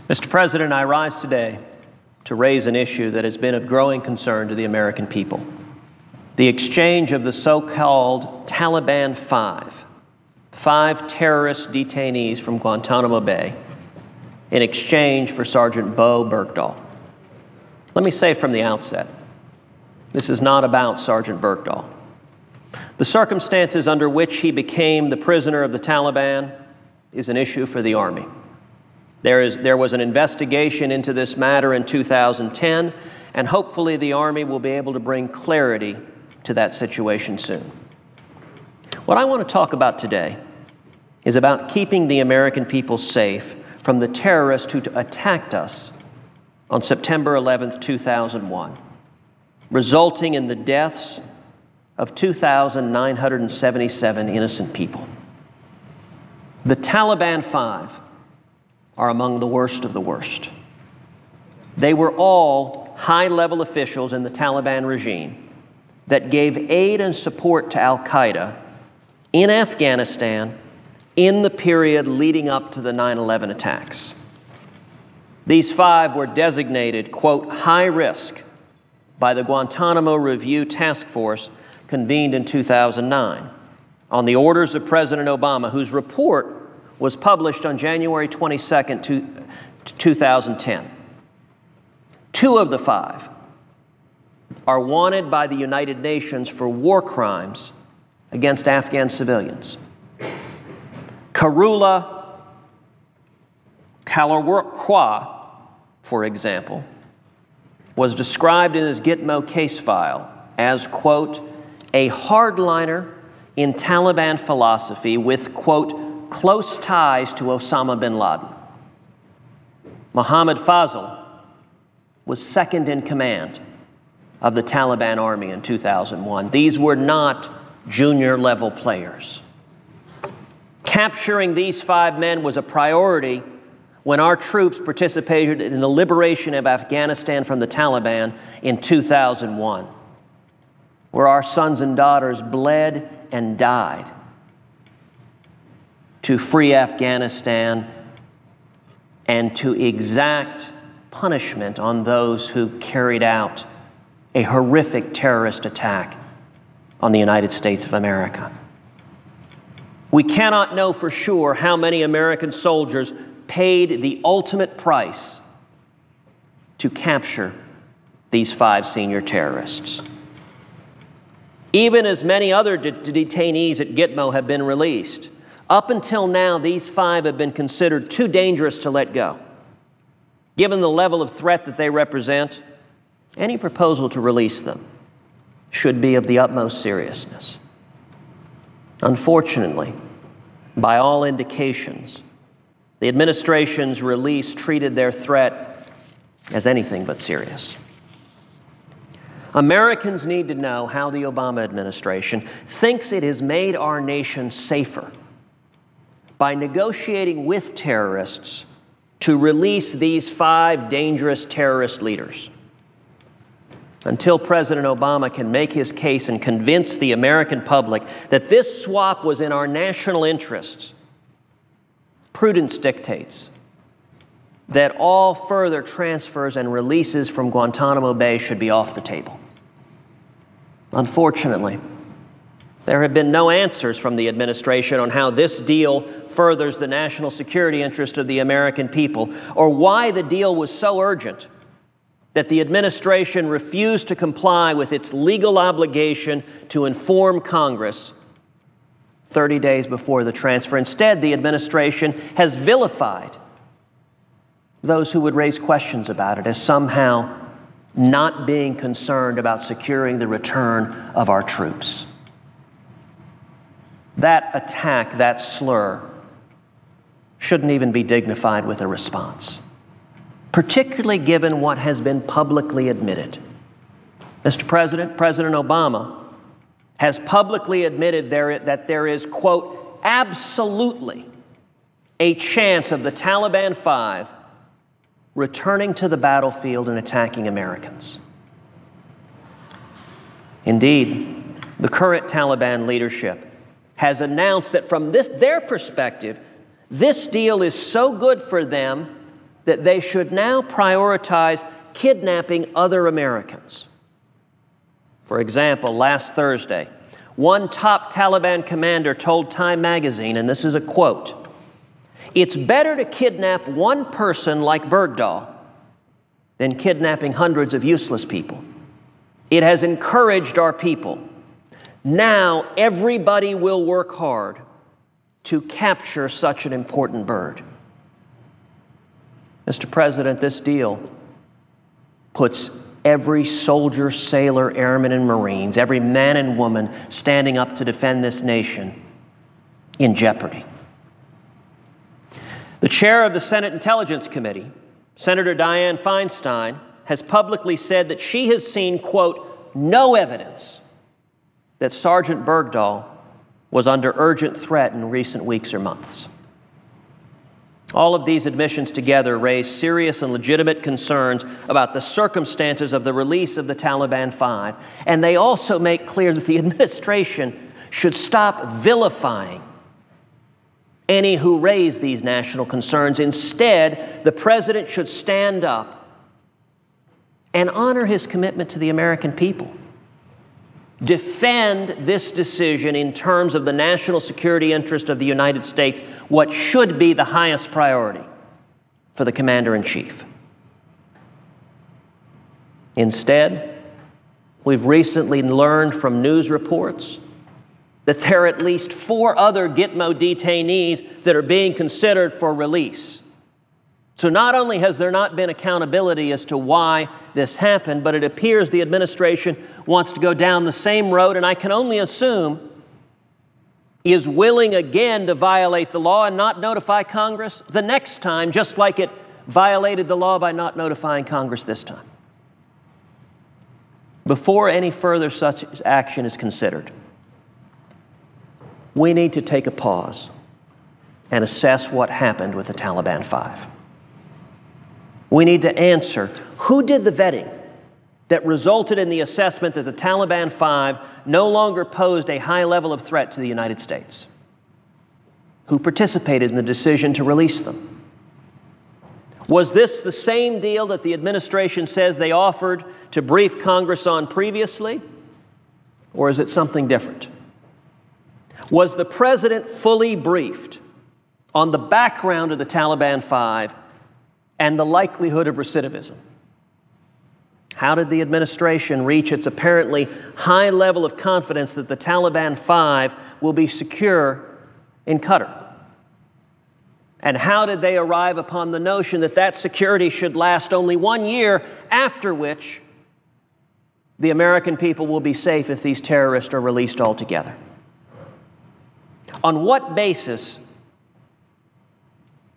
Mr. President, I rise today to raise an issue that has been of growing concern to the American people: the exchange of the so-called Taliban five terrorist detainees from Guantanamo Bay in exchange for Sergeant Bo Bergdahl. Let me say from the outset, this is not about Sergeant Bergdahl. The circumstances under which he became the prisoner of the Taliban is an issue for the Army. There was an investigation into this matter in 2010, and hopefully the Army will be able to bring clarity to that situation soon. What I want to talk about today is about keeping the American people safe from the terrorists who attacked us on September 11th, 2001, resulting in the deaths of 2,977 innocent people. The Taliban Five are among the worst of the worst. They were all high-level officials in the Taliban regime that gave aid and support to al-Qaeda in Afghanistan in the period leading up to the 9/11 attacks. These five were designated, quote, high risk by the Guantanamo Review Task Force convened in 2009 on the orders of President Obama, whose report was published on January 22nd, 2010. Two of the five are wanted by the United Nations for war crimes against Afghan civilians. Karula Kalarkwa, for example, was described in his GTMO case file as, quote, a hardliner in Taliban philosophy with, quote, close ties to Osama bin Laden. Mohammad Fazl was second in command of the Taliban army in 2001. These were not junior-level players. Capturing these five men was a priority when our troops participated in the liberation of Afghanistan from the Taliban in 2001, where our sons and daughters bled and died to free Afghanistan and to exact punishment on those who carried out a horrific terrorist attack on the United States of America. We cannot know for sure how many American soldiers paid the ultimate price to capture these five senior terrorists. Even as many other detainees at GTMO have been released, up until now, these five have been considered too dangerous to let go. Given the level of threat that they represent, any proposal to release them should be of the utmost seriousness. Unfortunately, by all indications, the administration's release treated their threat as anything but serious. Americans need to know how the Obama administration thinks it has made our nation safer by negotiating with terrorists to release these five dangerous terrorist leaders. Until President Obama can make his case and convince the American public that this swap was in our national interests, prudence dictates that all further transfers and releases from Guantanamo Bay should be off the table. Unfortunately, there have been no answers from the administration on how this deal furthers the national security interest of the American people, or why the deal was so urgent that the administration refused to comply with its legal obligation to inform Congress 30 days before the transfer. Instead, the administration has vilified those who would raise questions about it as somehow not being concerned about securing the return of our troops. That attack, that slur, shouldn't even be dignified with a response, particularly given what has been publicly admitted. Mr. President, President Obama has publicly admitted that there is, quote, absolutely a chance of the Taliban Five returning to the battlefield and attacking Americans. Indeed, the current Taliban leadership has announced that from their perspective, this deal is so good for them that they should now prioritize kidnapping other Americans. For example, last Thursday, one top Taliban commander told Time magazine, and this is a quote, "It's better to kidnap one person like Bergdahl than kidnapping hundreds of useless people. It has encouraged our people. Now everybody will work hard to capture such an important bird." Mr. President, this deal puts every soldier, sailor, airman, and Marines, every man and woman standing up to defend this nation in jeopardy. The chair of the Senate Intelligence Committee, Senator Dianne Feinstein, has publicly said that she has seen, quote, "no evidence that Sergeant Bergdahl was under urgent threat in recent weeks or months." All of these admissions together raise serious and legitimate concerns about the circumstances of the release of the Taliban Five, and they also make clear that the administration should stop vilifying any who raise these national concerns. Instead, the president should stand up and honor his commitment to the American people. Defend this decision in terms of the national security interest of the United States, what should be the highest priority for the Commander-in-Chief. Instead, we've recently learned from news reports that there are at least 4 other GTMO detainees that are being considered for release. So not only has there not been accountability as to why this happened, but it appears the administration wants to go down the same road, and I can only assume is willing again to violate the law and not notify Congress the next time, just like it violated the law by not notifying Congress this time. Before any further such action is considered, we need to take a pause and assess what happened with the Taliban Five. We need to answer, who did the vetting that resulted in the assessment that the Taliban Five no longer posed a high level of threat to the United States? Who participated in the decision to release them? Was this the same deal that the administration says they offered to brief Congress on previously? Or is it something different? Was the president fully briefed on the background of the Taliban Five and the likelihood of recidivism? How did the administration reach its apparently high level of confidence that the Taliban Five will be secure in Qatar? And how did they arrive upon the notion that that security should last only 1 year, after which the American people will be safe if these terrorists are released altogether? On what basis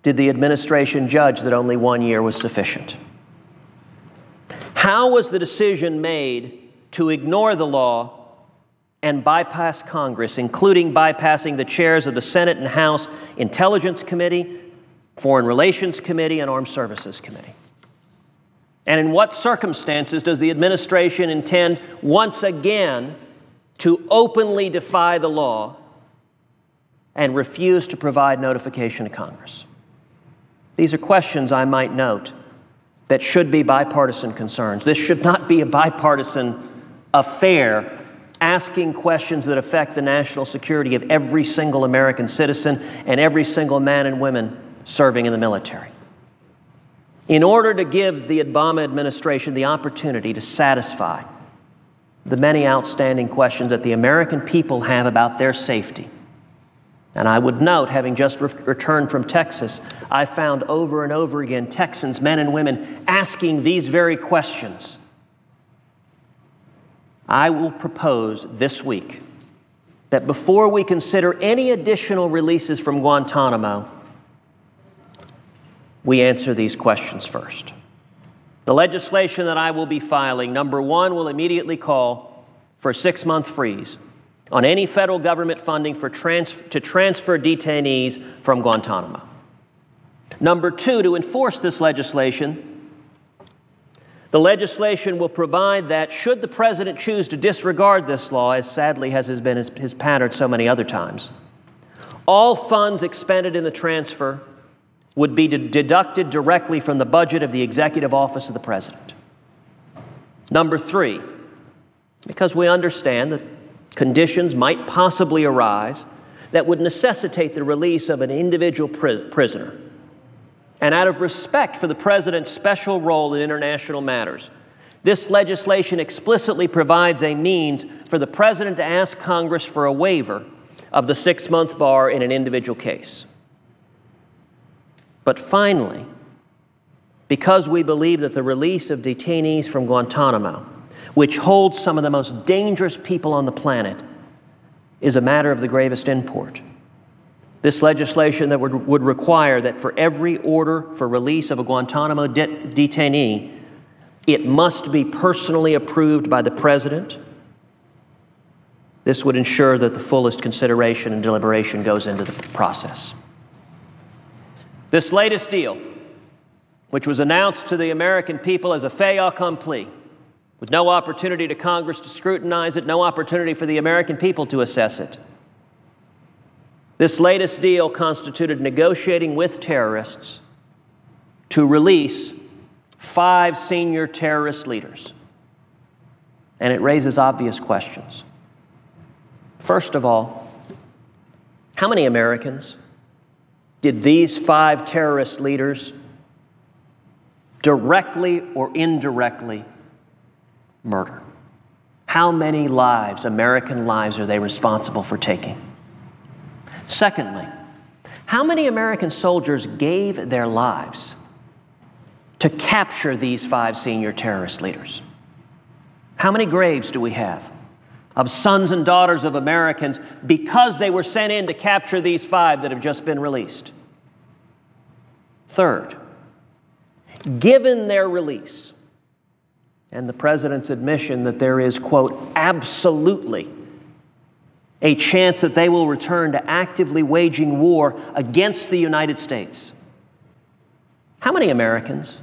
did the administration judge that only 1 year was sufficient? How was the decision made to ignore the law and bypass Congress, including bypassing the chairs of the Senate and House Intelligence Committee, Foreign Relations Committee, and Armed Services Committee? And in what circumstances does the administration intend once again to openly defy the law and refuse to provide notification to Congress? These are questions, I might note, that should be bipartisan concerns. This should not be a bipartisan affair asking questions that affect the national security of every single American citizen and every single man and woman serving in the military. In order to give the Obama administration the opportunity to satisfy the many outstanding questions that the American people have about their safety, and I would note, having just returned from Texas, I found over and over again Texans, men and women, asking these very questions. I will propose this week that before we consider any additional releases from Guantanamo, we answer these questions first. The legislation that I will be filing, number one, will immediately call for a 6-month freeze on any federal government funding to transfer detainees from Guantanamo. Number two, to enforce this legislation, the legislation will provide that should the president choose to disregard this law, as sadly has been his pattern so many other times, all funds expended in the transfer would be deducted directly from the budget of the Executive Office of the President. Number three, because we understand that conditions might possibly arise that would necessitate the release of an individual prisoner. And out of respect for the President's special role in international matters, this legislation explicitly provides a means for the President to ask Congress for a waiver of the 6-month bar in an individual case. But finally, because we believe that the release of detainees from Guantanamo, which holds some of the most dangerous people on the planet, is a matter of the gravest import, this legislation that would require that for every order for release of a Guantanamo detainee, it must be personally approved by the President. This would ensure that the fullest consideration and deliberation goes into the process. This latest deal, which was announced to the American people as a fait accompli, with no opportunity to Congress to scrutinize it, no opportunity for the American people to assess it. This latest deal constituted negotiating with terrorists to release 5 senior terrorist leaders. And it raises obvious questions. First of all, how many Americans did these 5 terrorist leaders directly or indirectly murder? How many lives, American lives, are they responsible for taking? Secondly, how many American soldiers gave their lives to capture these 5 senior terrorist leaders? How many graves do we have of sons and daughters of Americans because they were sent in to capture these 5 that have just been released? Third, given their release and the President's admission that there is, quote, absolutely a chance that they will return to actively waging war against the United States, how many Americans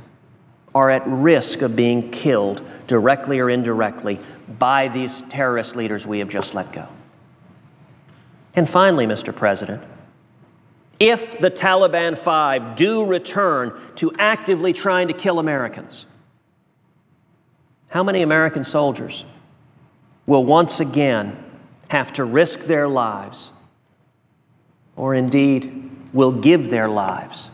are at risk of being killed directly or indirectly by these terrorist leaders we have just let go? And finally, Mr. President, if the Taliban 5 do return to actively trying to kill Americans, how many American soldiers will once again have to risk their lives, or indeed will give their lives,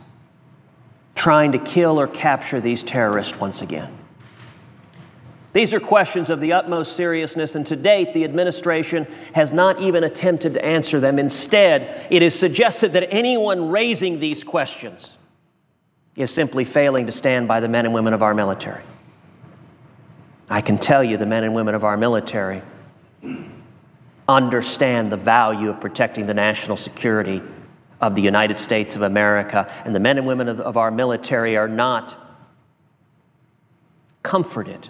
trying to kill or capture these terrorists once again? These are questions of the utmost seriousness, and to date, the administration has not even attempted to answer them. Instead, it is suggested that anyone raising these questions is simply failing to stand by the men and women of our military. I can tell you the men and women of our military understand the value of protecting the national security of the United States of America, and the men and women of our military are not comforted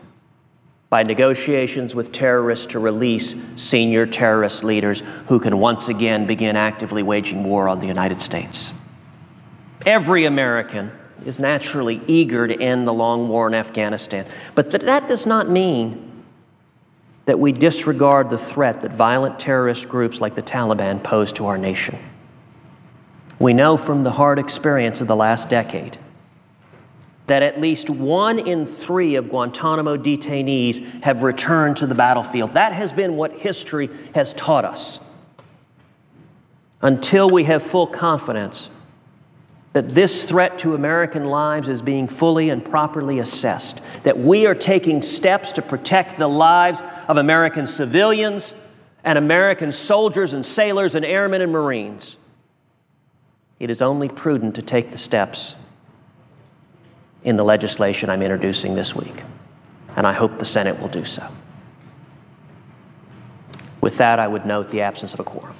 by negotiations with terrorists to release senior terrorist leaders who can once again begin actively waging war on the United States. Every American is naturally eager to end the long war in Afghanistan, but that does not mean that we disregard the threat that violent terrorist groups like the Taliban pose to our nation. We know from the hard experience of the last decade that at least 1 in 3 of Guantanamo detainees have returned to the battlefield. That has been what history has taught us. Until we have full confidence that this threat to American lives is being fully and properly assessed, that we are taking steps to protect the lives of American civilians and American soldiers and sailors and airmen and Marines, it is only prudent to take the steps in the legislation I'm introducing this week, and I hope the Senate will do so. With that, I would note the absence of a quorum.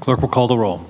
Clerk will call the roll.